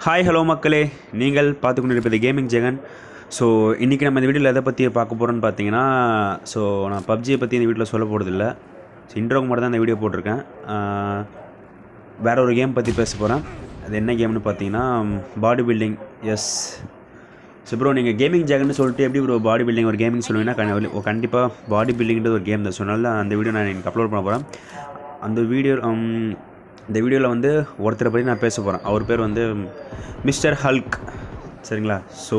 Hi hello மக்களே, நீங்கள் பார்த்து கொண்டு இருப்பது கேமிங் ஜெகன். ஸோ இன்றைக்கி நம்ம இந்த வீடியோவில் எதை பற்றி பார்க்க போகிறோன்னு பார்த்தீங்கன்னா, ஸோ நான் பப்ஜியை பற்றி இந்த வீட்டில் சொல்ல போகிறதில்ல. ஸோ இன்ட்ரோக்கு மட்டும் தான் இந்த வீடியோ போட்டிருக்கேன். வேறு ஒரு கேம் பற்றி பேச போகிறேன். அது என்ன கேம்னு பார்த்தீங்கன்னா body building. Yes. So bro, நீங்கள் கேமிங் ஜெகன்னு சொல்லிட்டு எப்படி ப்ரோ பாடி பில்டிங் ஒரு கேமிங் சொல்லுவீங்கன்னா கண்டிப்பாக பாடி பில்டிங்கிறது ஒரு கேம் தான். சொன்னால தான் அந்த வீடியோ நான் எனக்கு அப்லோட் பண்ண போகிறேன். இந்த வீடியோவில் வந்து ஒருத்தரை பற்றி நான் பேச போகிறேன். அவர் பேர் வந்து மிஸ்டர் ஹல்க். சரிங்களா? ஸோ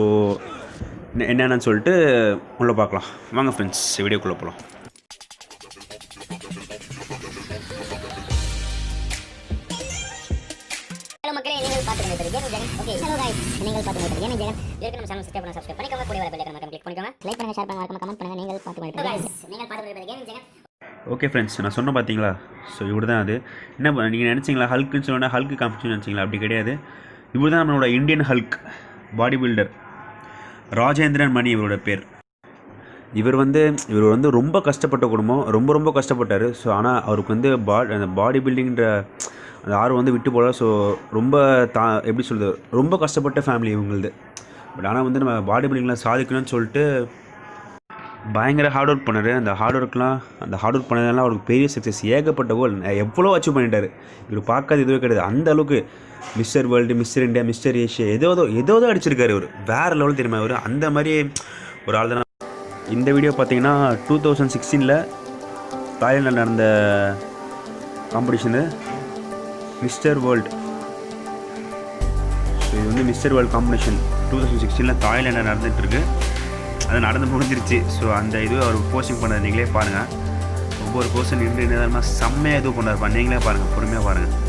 என்னென்னு சொல்லிட்டு உள்ளே பார்க்கலாம். வாங்க ஃப்ரெண்ட்ஸ், வீடியோக்குள்ளே போகலாம். ஹலோ மக்களே, நீங்கள் பார்த்துட்டு gaming Jagan. Okay, hello guys, நீங்கள் பார்த்துட்டு கேமிங் ஜெகன். இதுக்கு நம்ம சேனல் சப்ஸ்கிரைப் பண்ணிக்கோங்க. கூடவே பெல் ஐகானை கிளிக் பண்ணிக்கோங்க. லைக் பண்ணுங்க, ஷேர் பண்ணுங்க, கமெண்ட் பண்ணுங்க. நீங்கள் பார்த்துட்டு गाइस, நீங்கள் பார்த்துட்டு கேமிங் ஜெகன். ஓகே ஃப்ரெண்ட்ஸ், நான் சொன்ன பார்த்தீங்களா? ஸோ இவர் தான் அது. என்ன நீங்கள் நினச்சிங்களா ஹல்க்குன்னு சொன்னால் ஹல்க்கு காமிச்சுன்னு நினச்சிங்களா? அப்படி கிடையாது. இவர் தான் நம்மளோட Indian Hulk, body builder. Rajendran Mani இவரோட பேர். இவர் வந்து ரொம்ப கஷ்டப்பட்ட குடும்பம், ரொம்ப கஷ்டப்பட்டார். ஸோ ஆனால் அவருக்கு வந்து அந்த பாடி பில்டிங்கிற அந்த ஆர்வம் வந்து விட்டு போகல. ஸோ ரொம்ப எப்படி சொல்கிறது, ரொம்ப கஷ்டப்பட்ட ஃபேமிலி இவங்களது. பட் ஆனால் வந்து நம்ம பாடி பில்டிங்கில் சாதிக்கணும்னு சொல்லிட்டு பயங்கர ஹார்ட் ஒர்க் பண்ணார். அந்த ஹார்ட் ஒர்க் பண்ணதெல்லாம் அவருக்கு பெரிய சக்ஸஸ், ஏகப்பட்ட கோல் எவ்வளோ அச்சீவ் பண்ணிட்டார். இவர் பார்க்காது இதுவே கிடையாது. அந்த அளவுக்கு mister world, mister India, mister Asia ஏதோ அடிச்சிருக்காரு. இவர் வேறு லெவல் தெரியுமா? இவர் அந்த மாதிரி ஒரு ஆள் தான். இந்த வீடியோ பார்த்தீங்கன்னா 2016 தாய்லாண்டில் நடந்த காம்படிஷனு மிஸ்டர் வேர்ல்டு. ஸோ இது வந்து மிஸ்டர் வேர்ல்டு காம்படிஷன் 2016 தாய்லாண்டில் நடந்துகிட்ருக்கு. அது நடந்து முடிஞ்சிருச்சு. ஸோ அந்த இது அவர் போஸ்டிங் பண்ணது நீங்களே பாருங்கள். ஒவ்வொரு போஸ்டும் நின்று நிதானமாக செம்மையாக இது பண்ணார்ப்பா. நீங்களே பாருங்கள், பொறுமையாக பாருங்கள்.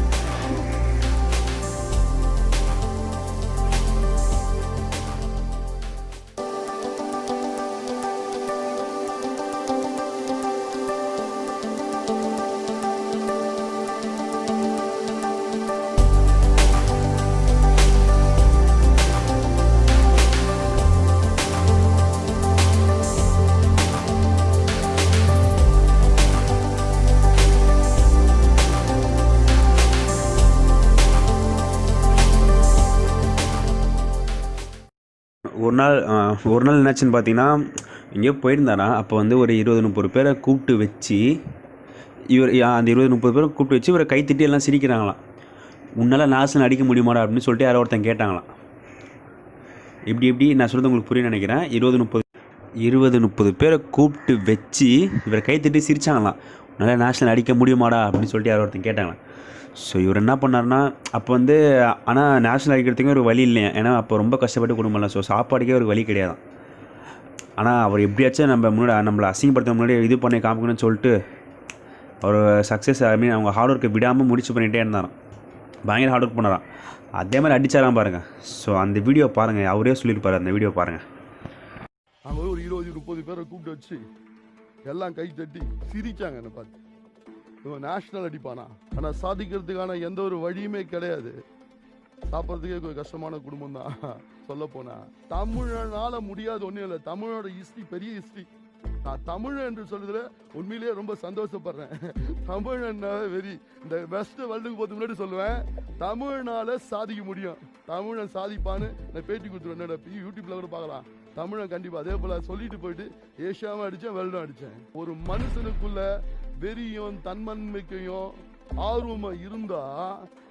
ஒரு நாள் என்னாச்சுன்னு பார்த்தீங்கன்னா, எங்கேயோ போயிருந்தாரா. அப்போ வந்து ஒரு 20-30 பேரை கூப்பிட்டு வச்சு அந்த 20-30 பேரை கூப்பிட்டு வச்சு இவரை கைத்திட்டி எல்லாம் சிரிக்கிறாங்களாம். உன்னால் நேஷனல் அடிக்க முடியுமாடா அப்படின்னு சொல்லிட்டு யாரோ ஒருத்தன் கேட்டாங்களாம். எப்படி நான் சொல்கிறது உங்களுக்கு புரிய நினைக்கிறேன். 20-30 பேரை கூப்பிட்டு வச்சு இவரை கைத்திட்டி சிரிச்சாங்களாம். உன்னால் நேஷனல் அடிக்க முடியுமாடா அப்படின்னு சொல்லிட்டு யாரோ ஒருத்தன் கேட்டாங்களாம். ஸோ இவர் என்ன பண்ணார்னா, அப்போ வந்து ஆனால் நேஷனல் அடிக்கிறதுக்கு ஒரு வழி இல்லையா. ஏன்னா அப்போ ரொம்ப கஷ்டப்பட்டு குடும்பம்லாம். ஸோ சாப்பாடுக்கே ஒரு வழி கிடையாது. ஆனால் அவர் எப்படியாச்சும் நம்மளை அசிங்கப்படுத்த முன்னாடி இது பண்ணி காமிக்கணும்னு சொல்லிட்டு அவர் சக்ஸஸ் அவங்க ஹார்ட் ஒர்க்கை விடாமல் முடிச்சு பண்ணிகிட்டே இருந்தாராம். பயங்கர ஹார்ட் ஒர்க் பண்ணாராம். அதே மாதிரி அடித்தாராம் பாருங்கள். ஸோ அந்த வீடியோ பாருங்கள், அவரே சொல்லியிருப்பார். அந்த வீடியோ பாருங்கள். அவங்க ஒரு 20-30 பேரை கூப்பிட்டு வச்சு எல்லாம் கை தட்டி சிரிச்சாங்க. என்னை பார்த்து இவன் நேஷனல் அடிப்பானா, ஆனால் சாதிக்கிறதுக்கான எந்த ஒரு வழியுமே கிடையாது. சாப்பிட்றதுக்கே கொஞ்சம் கஷ்டமான குடும்பம் தான். சொல்ல போனா தமிழனால முடியாது ஒன்றும் இல்லை. தமிழோட ஹிஸ்ட்ரி பெரிய ஹிஸ்ட்ரி. நான் தமிழ் என்று சொல்றதுல உண்மையிலேயே ரொம்ப சந்தோஷப்படுறேன். தமிழன்னாவே வெறி. இந்த வெஸ்ட் வேர்ல்டுக்கு போகிறதுக்கு முன்னாடி சொல்லுவேன், தமிழ்னால சாதிக்க முடியும், தமிழன் சாதிப்பான்னு நான் பேட்டி கொடுத்துருவேன். யூடியூப்ல கூட பார்க்கலாம். தமிழன் கண்டிப்பா. அதே போல சொல்லிட்டு போயிட்டு ஏஷியாவும் அடித்தேன், வேர்ல்டும் அடித்தேன். ஒரு மனுஷனுக்குள்ள வெறியும் தன்மன்மைக்கையும் ஆர்வமும் இருந்தா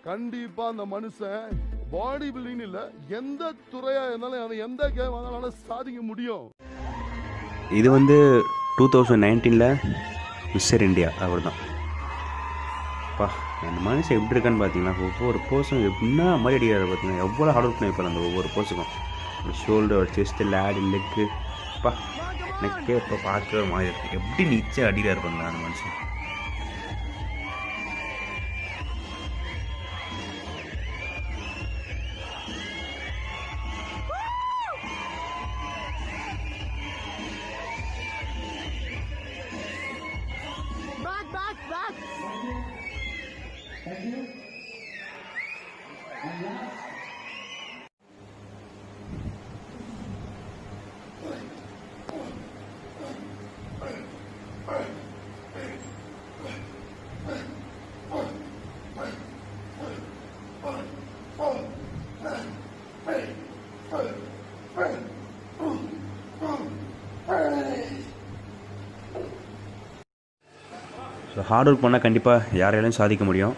கண்டிப்பா அந்த மனுஷன் பாடி பில்டிங் இல்ல எந்த துறையா இருந்தாலும் எந்த கேம் ஆனாலும் சாதிக்க முடியும். இது வந்து 2019 மிஸ்டர் இந்தியா அவர் தான். அப்பா, அந்த மனுஷன் எப்படி இருக்கான்னு பார்த்தீங்கன்னா, ஒவ்வொரு போஸும் எப்படின்னா மாதிரி அடிக்கிறாரு பார்த்தீங்கன்னா. எவ்வளோ ஹார்ட் ஒர்க் பண்ணியிருப்பார் அந்த ஒவ்வொரு போஸுக்கும். Shoulder, chest, லேடு, leg. அப்பா, எனக்கே இப்போ பார்க்கவே மாதிரி இருக்கு. எப்படி நீச்சல் அடிக்கிறாரு இருப்பாங்களா அந்த மனுஷன். ஹார்ட் ஒர்க் பண்ணால் கண்டிப்பாக யாரையாலையும் சாதிக்க முடியும்.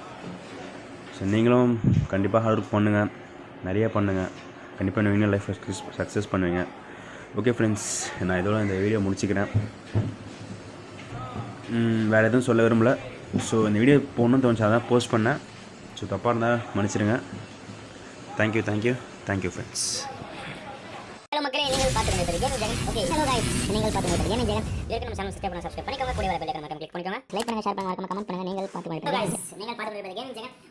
ஸோ நீங்களும் கண்டிப்பாக ஹார்ட் ஒர்க் பண்ணுங்கள், நிறையா பண்ணுங்கள், கண்டிப்பாக நீங்கள் லைஃப் சக்ஸஸ் பண்ணுவீங்க. ஓகே ஃப்ரெண்ட்ஸ், நான் இதோட இந்த வீடியோ முடிச்சுக்கிறேன். வேறு எதுவும் சொல்ல விரும்பல. ஸோ இந்த வீடியோ போடணும்னு தோணுச்சு, அதான் போஸ்ட் பண்ணேன். ஸோ தப்பாக இருந்தால் மன்னிச்சிடுங்க. Thank you friends. ஹலோ மக்களே, நீங்கள் பார்த்து கொண்டிருப்பது gaming Jagan. Okay, hello guys, நீங்கள் பார்த்து கொண்டிருப்பது கேமிங் ஜெகன். இதுக்கு நம்ம சேனல் சப்ஸ்கிரைப் பண்ணிக்கோங்க, கூட வர பெல் ஐகானை கிளிக் பண்ணிக்கோங்க. லைக் பண்ணுங்க, ஷேர் பண்ணுங்க, மறக்காம கமெண்ட் பண்ணுங்க. நீங்கள் பார்த்து கொண்டிருப்பது गाइस, நீங்கள் பார்த்து கொண்டிருப்பது கேமிங் ஜெகன்.